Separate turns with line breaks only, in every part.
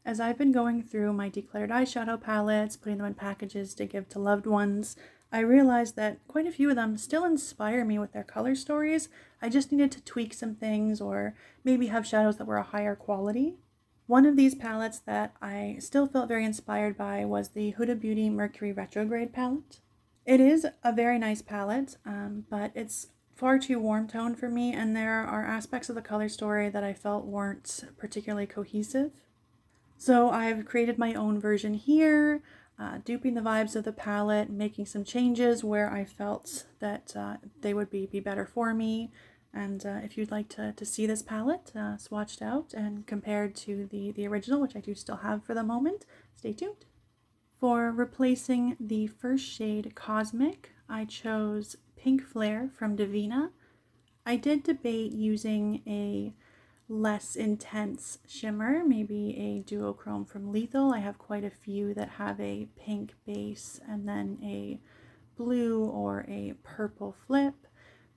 As I've been going through my decluttered eyeshadow palettes, putting them in packages to give to loved ones, I realized that quite a few of them still inspire me with their color stories. I just needed to tweak some things or maybe have shadows that were a higher quality. One of these palettes that I still felt very inspired by was the Huda Beauty Mercury Retrograde palette. It is a very nice palette, but it's far too warm toned for me, and there are aspects of the color story that I felt weren't particularly cohesive. So I've created my own version here, duping the vibes of the palette, making some changes where I felt that they would be better for me. And if you'd like to see this palette swatched out and compared to the original, which I do still have for the moment, stay tuned. For replacing the first shade, Cosmic, I chose Pink Flare from DEVINAH. I did debate using a less intense shimmer, maybe a duochrome from Lethal. I have quite a few that have a pink base and then a blue or a purple flip,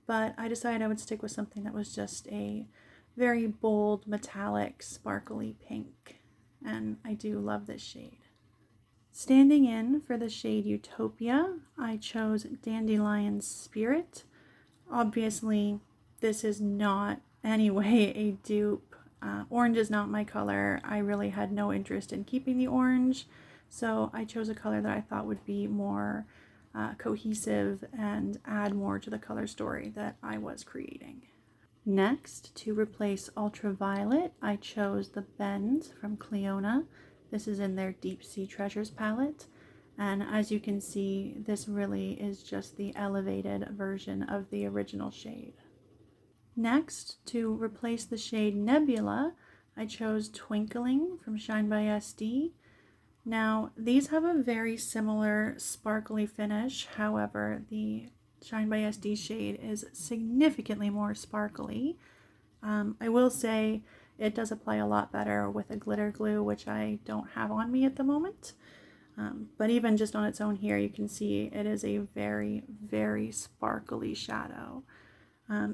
but I decided I would stick with something that was just a very bold, metallic, sparkly pink, and I do love this shade. Standing in for the shade Utopia, I chose Dandelions Spirit. Obviously, this is not anyway a dupe. Orange is not my color. I really had no interest in keeping the orange, so I chose a color that I thought would be more cohesive and add more to the color story that I was creating. Next, to replace Ultraviolet, I chose the Bend from CLIONADH. This is in their Deep Sea Treasures palette, and as you can see, this really is just the elevated version of the original shade. Next, to replace the shade Nebula, I chose Twinkling from SHINEBYSD. Now, these have a very similar sparkly finish, however, the SHINEBYSD shade is significantly more sparkly. I will say it does apply a lot better with a glitter glue, which I don't have on me at the moment. But even just on its own here, you can see it is a very, very sparkly shadow.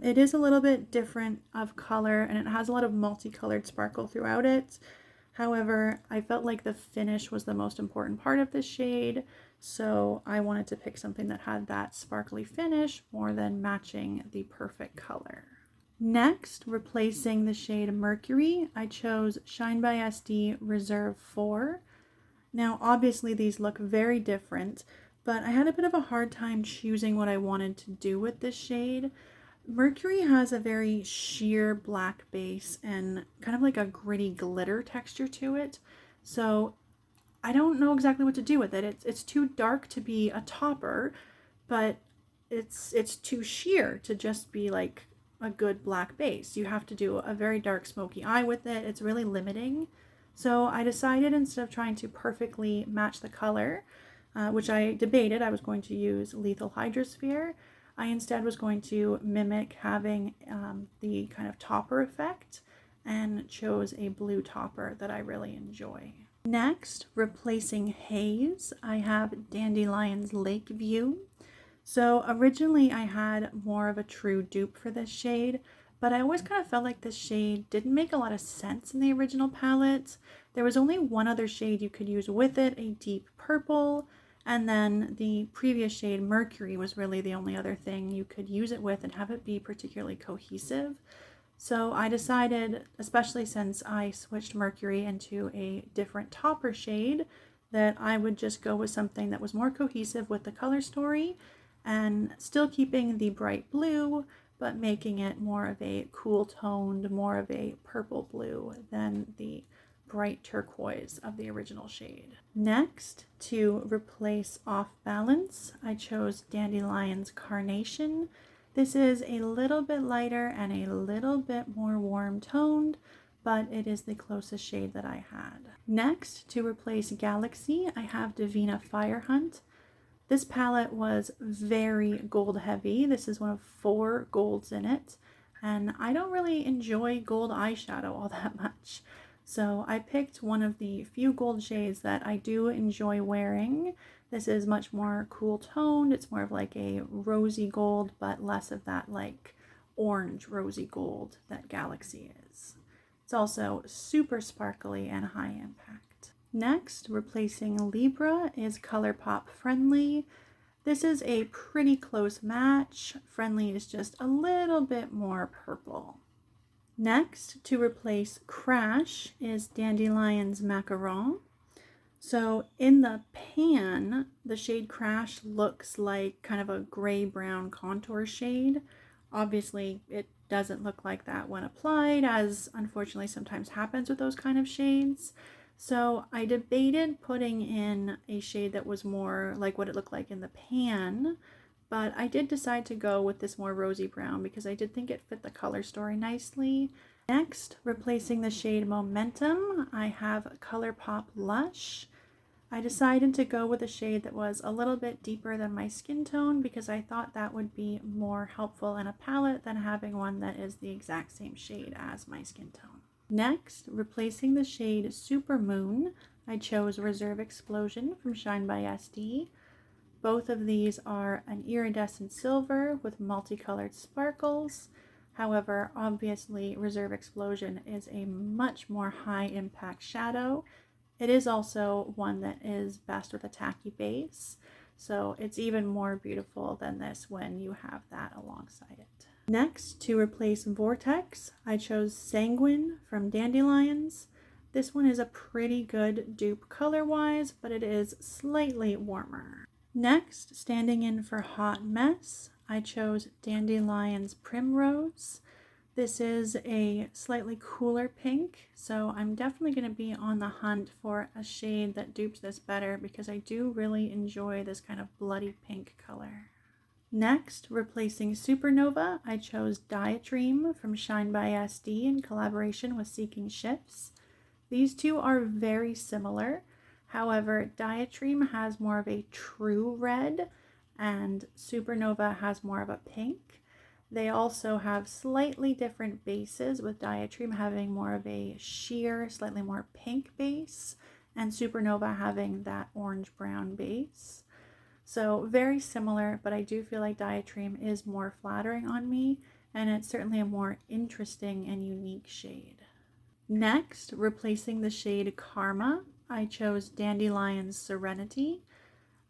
It is a little bit different of color, and it has a lot of multicolored sparkle throughout it. However, I felt like the finish was the most important part of this shade, so I wanted to pick something that had that sparkly finish more than matching the perfect color. Next, replacing the shade Mercury, I chose SHINEBYSD Reserve 4. Now, obviously these look very different, but I had a bit of a hard time choosing what I wanted to do with this shade. Mercury has a very sheer black base and kind of like a gritty glitter texture to it, so I don't know exactly what to do with it. It's too dark to be a topper, but it's too sheer to just be like a good black base. You have to do a very dark smoky eye with it. It's really limiting. So I decided, instead of trying to perfectly match the color, which I debated, I was going to use Lethal Hydrosphere. I instead was going to mimic having the kind of topper effect and chose a blue topper that I really enjoy. Next, replacing Haze, I have Dandelions Lakeview. So originally I had more of a true dupe for this shade, but I always kind of felt like this shade didn't make a lot of sense in the original palette. There was only one other shade you could use with it, a deep purple, and then the previous shade Mercury was really the only other thing you could use it with and have it be particularly cohesive. So I decided, especially since I switched Mercury into a different topper shade, that I would just go with something that was more cohesive with the color story and still keeping the bright blue, but making it more of a cool toned, more of a purple blue than the bright turquoise of the original shade. Next, to replace Off Balance, I chose Dandelions Carnation. This is a little bit lighter and a little bit more warm toned, but it is the closest shade that I had. Next, to replace Galaxy, I have DEVINAH Fire Hunt. This palette was very gold heavy. This is one of 4 golds in it, and I don't really enjoy gold eyeshadow all that much. So I picked one of the few gold shades that I do enjoy wearing. This is much more cool toned. It's more of like a rosy gold, but less of that like orange rosy gold that Galaxy is. It's also super sparkly and high impact. Next, replacing Libra is ColourPop Friendly. This is a pretty close match. Friendly is just a little bit more purple. Next, to replace Crash is Dandelions Macaron. So in the pan, the shade Crash looks like kind of a gray-brown contour shade. Obviously, it doesn't look like that when applied, as unfortunately sometimes happens with those kind of shades. So I debated putting in a shade that was more like what it looked like in the pan, but I did decide to go with this more rosy brown because I did think it fit the color story nicely. Next, replacing the shade Momentum, I have ColourPop Lush. I decided to go with a shade that was a little bit deeper than my skin tone because I thought that would be more helpful in a palette than having one that is the exact same shade as my skin tone. Next, replacing the shade Supermoon, I chose Reserve Explosion from SHINEBYSD. Both of these are an iridescent silver with multicolored sparkles. However, obviously Reserve Explosion is a much more high impact shadow. It is also one that is best with a tacky base, so it's even more beautiful than this when you have that alongside it. Next, to replace Vortex, I chose Sanguine from Dandelions. This one is a pretty good dupe color-wise, but it is slightly warmer. Next, standing in for Hot Mess, I chose Dandelions Primrose. This is a slightly cooler pink, so I'm definitely going to be on the hunt for a shade that dupes this better because I do really enjoy this kind of bloody pink color. Next, replacing Supernova, I chose Diadream from SHINEBYSD in collaboration with Seeking Shifts. These two are very similar. However, Diadream has more of a true red and Supernova has more of a pink. They also have slightly different bases, with Diadream having more of a sheer, slightly more pink base, and Supernova having that orange-brown base. So very similar, but I do feel like Diadream is more flattering on me, and it's certainly a more interesting and unique shade. Next, replacing the shade Karma, I chose Dandelions Serenity.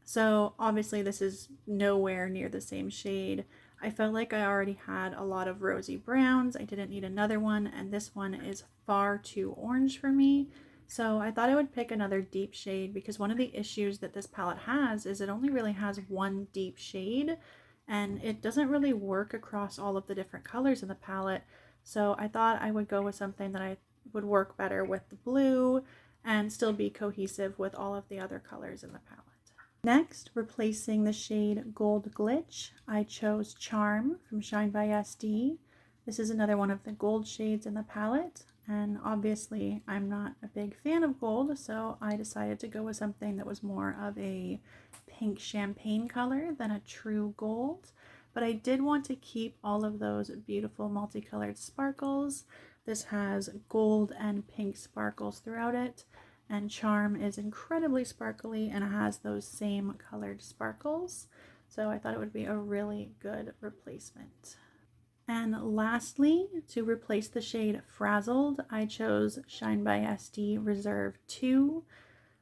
So obviously this is nowhere near the same shade. I felt like I already had a lot of rosy browns. I didn't need another one, and this one is far too orange for me. So I thought I would pick another deep shade because one of the issues that this palette has is it only really has one deep shade, and it doesn't really work across all of the different colors in the palette. So I thought I would go with something that I would work better with the blue and still be cohesive with all of the other colors in the palette. Next, replacing the shade Gold Glitch, I chose Charm from SHINEBYSD. This is another one of the gold shades in the palette, and obviously I'm not a big fan of gold, so I decided to go with something that was more of a pink champagne color than a true gold. But I did want to keep all of those beautiful multicolored sparkles. This has gold and pink sparkles throughout it, and Charm is incredibly sparkly and has those same colored sparkles. So I thought it would be a really good replacement. And lastly, to replace the shade Frazzled, I chose SHINEBYSD Reserve 2.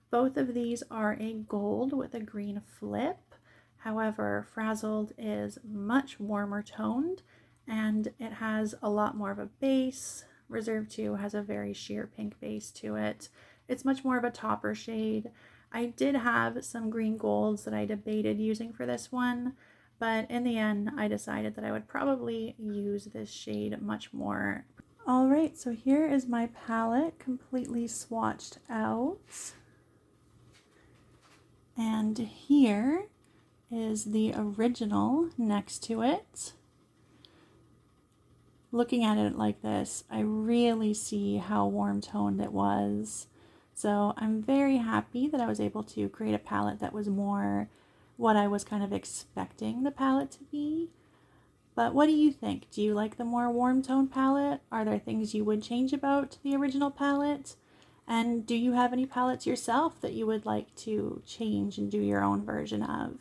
Both of these are a gold with a green flip. However, Frazzled is much warmer toned and it has a lot more of a base. Reserve 2 has a very sheer pink base to it. It's much more of a topper shade. I did have some green golds that I debated using for this one, but in the end I decided that I would probably use this shade much more. Alright, so here is my palette completely swatched out. And here is the original next to it. Looking at it like this, I really see how warm toned it was. So I'm very happy that I was able to create a palette that was more what I was kind of expecting the palette to be. But what do you think? Do you like the more warm tone palette? Are there things you would change about the original palette? And do you have any palettes yourself that you would like to change and do your own version of?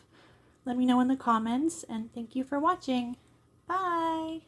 Let me know in the comments, and thank you for watching. Bye!